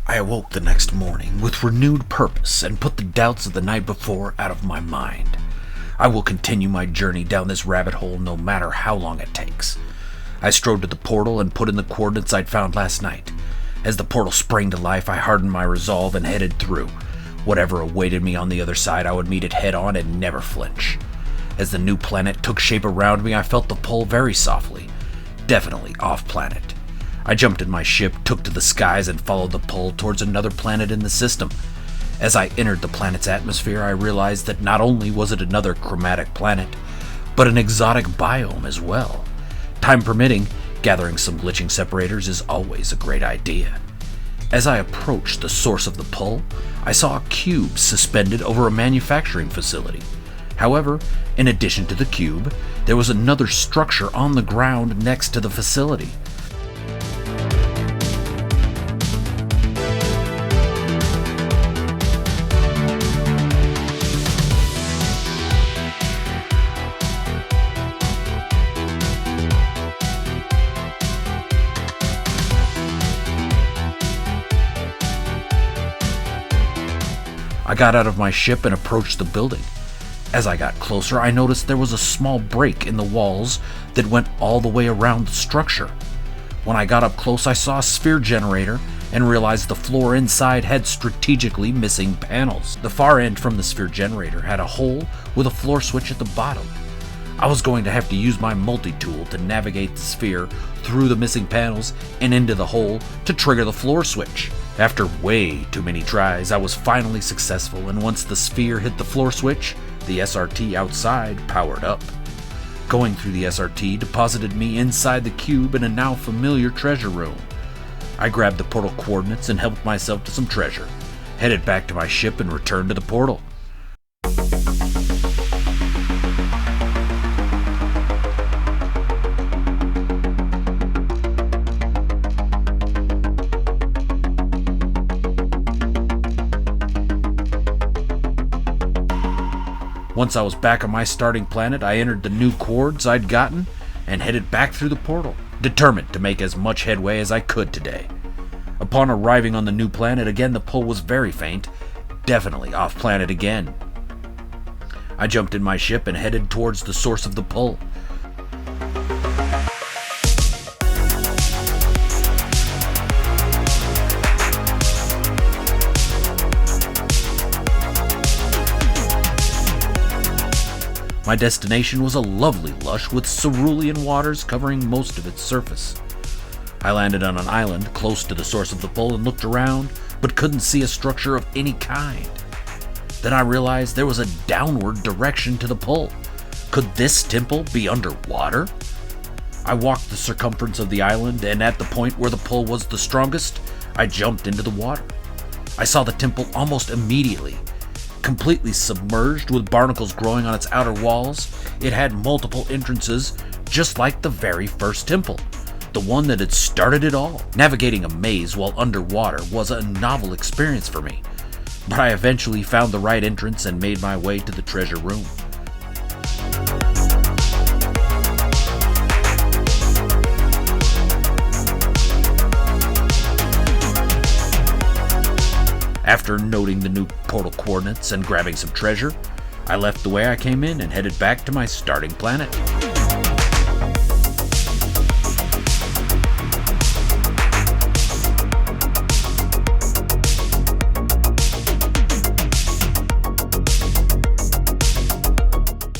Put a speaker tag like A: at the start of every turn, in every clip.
A: I awoke the next morning with renewed purpose and put the doubts of the night before out of my mind. I will continue my journey down this rabbit hole no matter how long it takes. I strode to the portal and put in the coordinates I'd found last night. As the portal sprang to life, I hardened my resolve and headed through. Whatever awaited me on the other side, I would meet it head on and never flinch. As the new planet took shape around me, I felt the pull very softly. Definitely off-planet. I jumped in my ship, took to the skies, and followed the pull towards another planet in the system. As I entered the planet's atmosphere, I realized that not only was it another chromatic planet, but an exotic biome as well. Time permitting, gathering some glitching separators is always a great idea. As I approached the source of the pull, I saw a cube suspended over a manufacturing facility. However, in addition to the cube, there was another structure on the ground next to the facility. I got out of my ship and approached the building. As I got closer, I noticed there was a small break in the walls that went all the way around the structure. When I got up close, I saw a sphere generator and realized the floor inside had strategically missing panels. The far end from the sphere generator had a hole with a floor switch at the bottom. I was going to have to use my multi-tool to navigate the sphere through the missing panels and into the hole to trigger the floor switch. After way too many tries, I was finally successful, and once the sphere hit the floor switch, the SRT outside powered up. Going through the SRT deposited me inside the cube in a now familiar treasure room. I grabbed the portal coordinates and helped myself to some treasure, headed back to my ship and returned to the portal. Once I was back on my starting planet, I entered the new coords I'd gotten and headed back through the portal, determined to make as much headway as I could today. Upon arriving on the new planet, again the pull was very faint, definitely off-planet again. I jumped in my ship and headed towards the source of the pull. My destination was a lovely lush with cerulean waters covering most of its surface. I landed on an island close to the source of the pull and looked around, but couldn't see a structure of any kind. Then I realized there was a downward direction to the pull. Could this temple be underwater? I walked the circumference of the island, and at the point where the pull was the strongest, I jumped into the water. I saw the temple almost immediately. Completely submerged with barnacles growing on its outer walls, it had multiple entrances just like the very first temple, the one that had started it all. Navigating a maze while underwater was a novel experience for me, but I eventually found the right entrance and made my way to the treasure room. After noting the new portal coordinates and grabbing some treasure, I left the way I came in and headed back to my starting planet.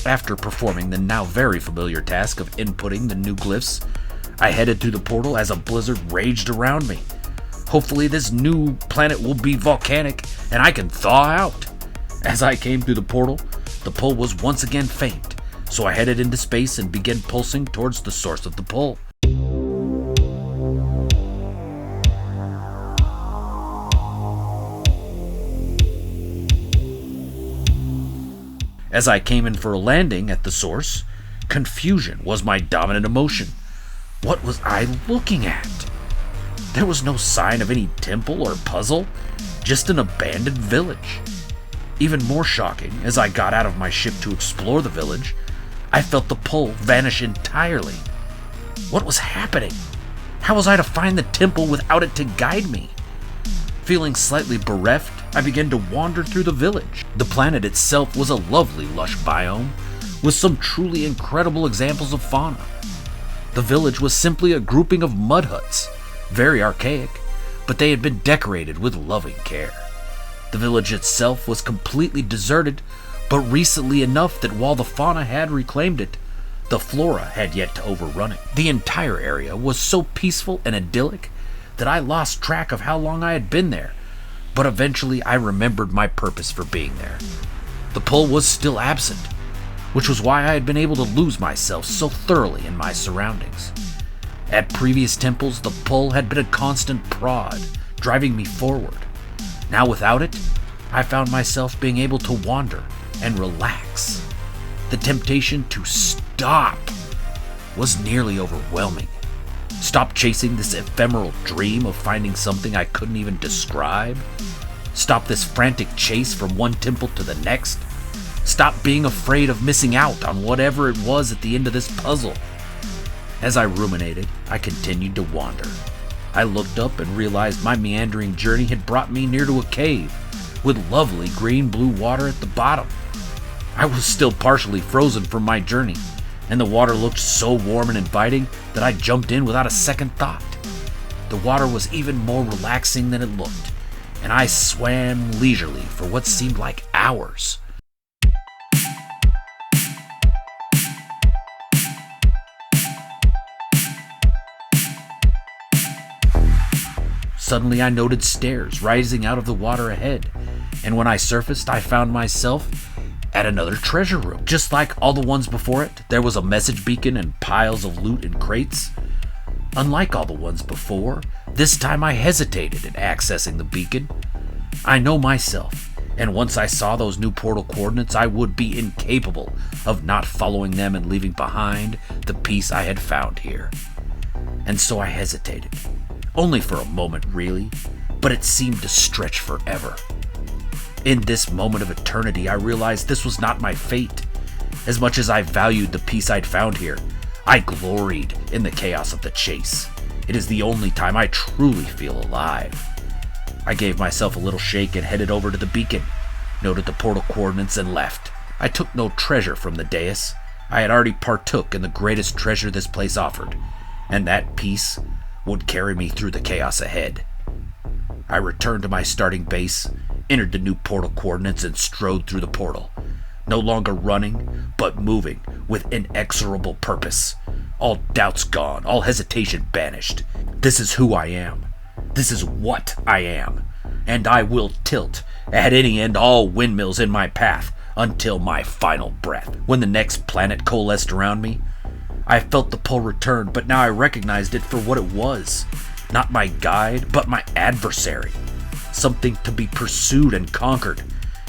A: After performing the now very familiar task of inputting the new glyphs, I headed through the portal as a blizzard raged around me. Hopefully this new planet will be volcanic and I can thaw out. As I came through the portal, the pull was once again faint, so I headed into space and began pulsing towards the source of the pull. As I came in for a landing at the source, confusion was my dominant emotion. What was I looking at? There was no sign of any temple or puzzle, just an abandoned village. Even more shocking, as I got out of my ship to explore the village, I felt the pull vanish entirely. What was happening? How was I to find the temple without it to guide me? Feeling slightly bereft, I began to wander through the village. The planet itself was a lovely, lush biome, with some truly incredible examples of fauna. The village was simply a grouping of mud huts, very archaic, but they had been decorated with loving care. The village itself was completely deserted, but recently enough that while the fauna had reclaimed it, the flora had yet to overrun it. The entire area was so peaceful and idyllic that I lost track of how long I had been there, but eventually I remembered my purpose for being there. The pull was still absent, which was why I had been able to lose myself so thoroughly in my surroundings. At previous temples, the pull had been a constant prod, driving me forward. Now without it, I found myself being able to wander and relax. The temptation to stop was nearly overwhelming. Stop chasing this ephemeral dream of finding something I couldn't even describe. Stop this frantic chase from one temple to the next. Stop being afraid of missing out on whatever it was at the end of this puzzle. As I ruminated, I continued to wander. I looked up and realized my meandering journey had brought me near to a cave with lovely green-blue water at the bottom. I was still partially frozen from my journey, and the water looked so warm and inviting that I jumped in without a second thought. The water was even more relaxing than it looked, and I swam leisurely for what seemed like hours. Suddenly I noted stairs rising out of the water ahead, and when I surfaced, I found myself at another treasure room. Just like all the ones before it, there was a message beacon and piles of loot in crates. Unlike all the ones before, this time I hesitated in accessing the beacon. I know myself, and once I saw those new portal coordinates, I would be incapable of not following them and leaving behind the piece I had found here. And so I hesitated. Only for a moment, really, but it seemed to stretch forever. In this moment of eternity, I realized this was not my fate. As much as I valued the piece I'd found here, I gloried in the chaos of the chase. It is the only time I truly feel alive. I gave myself a little shake and headed over to the beacon, noted the portal coordinates, and left. I took no treasure from the dais. I had already partook in the greatest treasure this place offered, and that piece would carry me through the chaos ahead. I returned to my starting base, entered the new portal coordinates, and strode through the portal, no longer running, but moving with inexorable purpose. All doubts gone, all hesitation banished. This is who I am. This is what I am. And I will tilt at any and all windmills in my path until my final breath. When the next planet coalesced around me, I felt the pull return, but now I recognized it for what it was. Not my guide, but my adversary. Something to be pursued and conquered.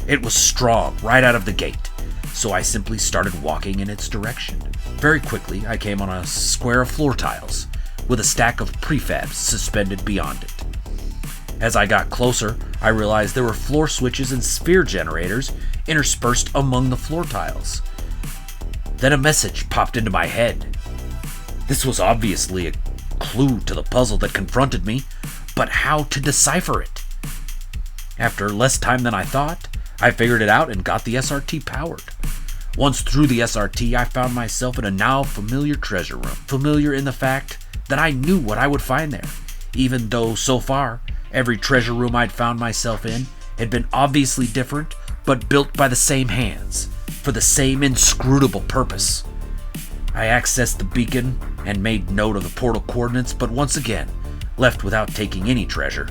A: It was strong right out of the gate, so I simply started walking in its direction. Very quickly, I came on a square of floor tiles, with a stack of prefabs suspended beyond it. As I got closer, I realized there were floor switches and sphere generators interspersed among the floor tiles. Then a message popped into my head. This was obviously a clue to the puzzle that confronted me, but how to decipher it? After less time than I thought, I figured it out and got the SRT powered. Once through the SRT, I found myself in a now familiar treasure room. Familiar in the fact that I knew what I would find there, even though so far, every treasure room I'd found myself in had been obviously different, but built by the same hands, for the same inscrutable purpose. I accessed the beacon and made note of the portal coordinates, but once again, left without taking any treasure.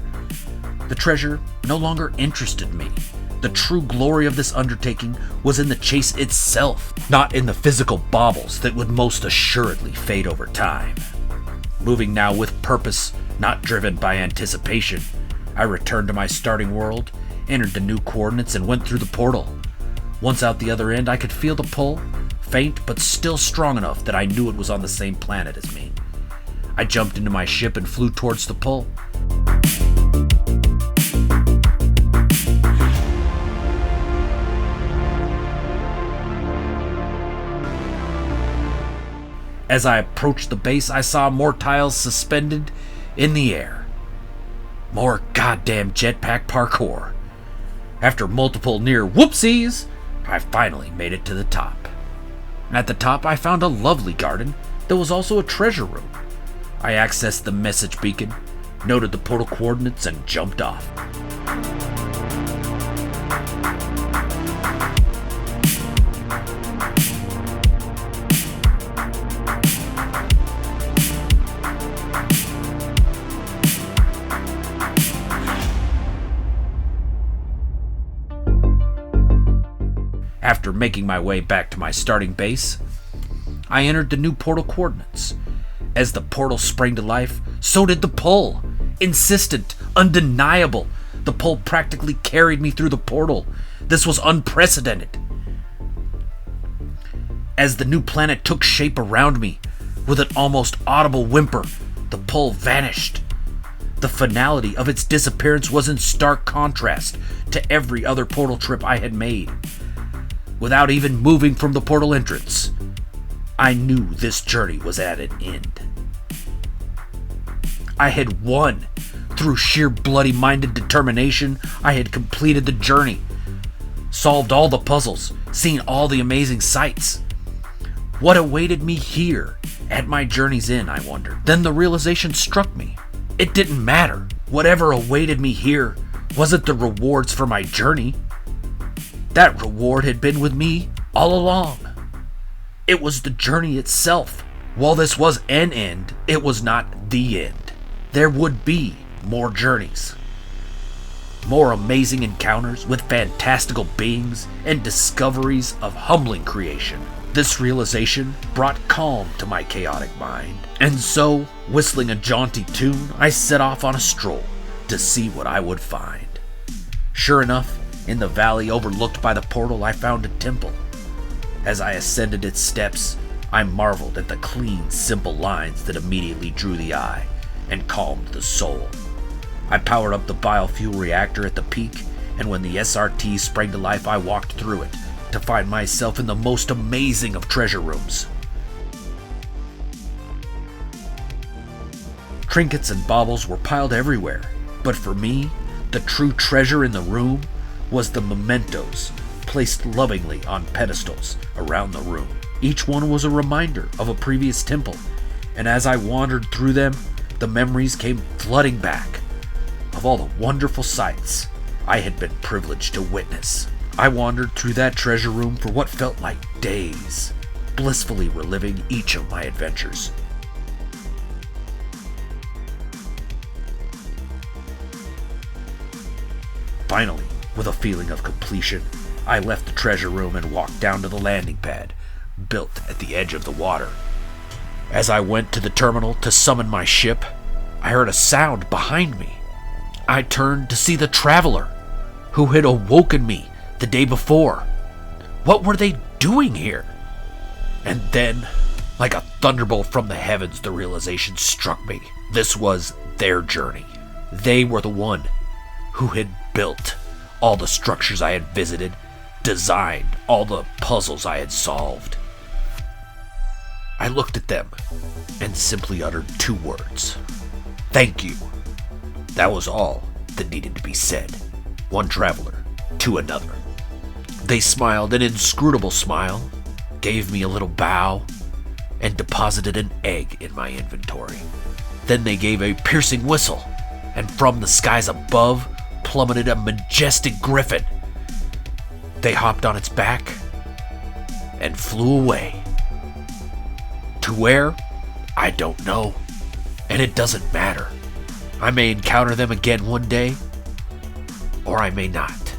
A: The treasure no longer interested me. The true glory of this undertaking was in the chase itself, not in the physical baubles that would most assuredly fade over time. Moving now with purpose, not driven by anticipation, I returned to my starting world, entered the new coordinates, and went through the portal. Once out the other end, I could feel the pull, faint but still strong enough that I knew it was on the same planet as me. I jumped into my ship and flew towards the pull. As I approached the base, I saw more tiles suspended in the air. More goddamn jetpack parkour. After multiple near whoopsies, I finally made it to the top. At the top, I found a lovely garden that was also a treasure room. I accessed the message beacon, noted the portal coordinates, and jumped off. After making my way back to my starting base, I entered the new portal coordinates. As the portal sprang to life, so did the pull. Insistent, undeniable. The pull practically carried me through the portal. This was unprecedented. As the new planet took shape around me, with an almost audible whimper, the pull vanished. The finality of its disappearance was in stark contrast to every other portal trip I had made. Without even moving from the portal entrance, I knew this journey was at an end. I had won. Through sheer bloody-minded determination, I had completed the journey, solved all the puzzles, seen all the amazing sights. What awaited me here at my journey's end, I wondered. Then the realization struck me. It didn't matter. Whatever awaited me here wasn't the rewards for my journey. That reward had been with me all along. It was the journey itself. While this was an end, it was not the end. There would be more journeys. More amazing encounters with fantastical beings and discoveries of humbling creation. This realization brought calm to my chaotic mind. And so, whistling a jaunty tune, I set off on a stroll to see what I would find. Sure enough, in the valley overlooked by the portal, I found a temple. As I ascended its steps, I marveled at the clean, simple lines that immediately drew the eye and calmed the soul. I powered up the biofuel reactor at the peak, and when the SRT sprang to life, I walked through it to find myself in the most amazing of treasure rooms. Trinkets and baubles were piled everywhere, but for me, the true treasure in the room was the mementos placed lovingly on pedestals around the room. Each one was a reminder of a previous temple, and as I wandered through them, the memories came flooding back of all the wonderful sights I had been privileged to witness. I wandered through that treasure room for what felt like days, blissfully reliving each of my adventures. Finally, with a feeling of completion, I left the treasure room and walked down to the landing pad, built at the edge of the water. As I went to the terminal to summon my ship, I heard a sound behind me. I turned to see the traveler who had awoken me the day before. What were they doing here? And then, like a thunderbolt from the heavens, the realization struck me. This was their journey. They were the one who had built all the structures I had visited, designed all the puzzles I had solved. I looked at them and simply uttered 2 words. Thank you. That was all that needed to be said. One traveler to another. They smiled an inscrutable smile, gave me a little bow, and deposited an egg in my inventory. Then they gave a piercing whistle, and from the skies above plummeted a majestic griffin. They hopped on its back and flew away. To where? I don't know, and it doesn't matter. I may encounter them again one day, or I may not.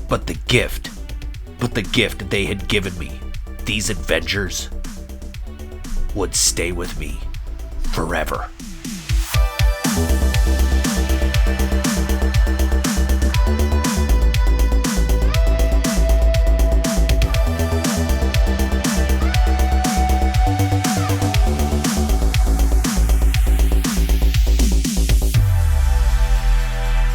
A: But the gift they had given me, these adventures, would stay with me forever.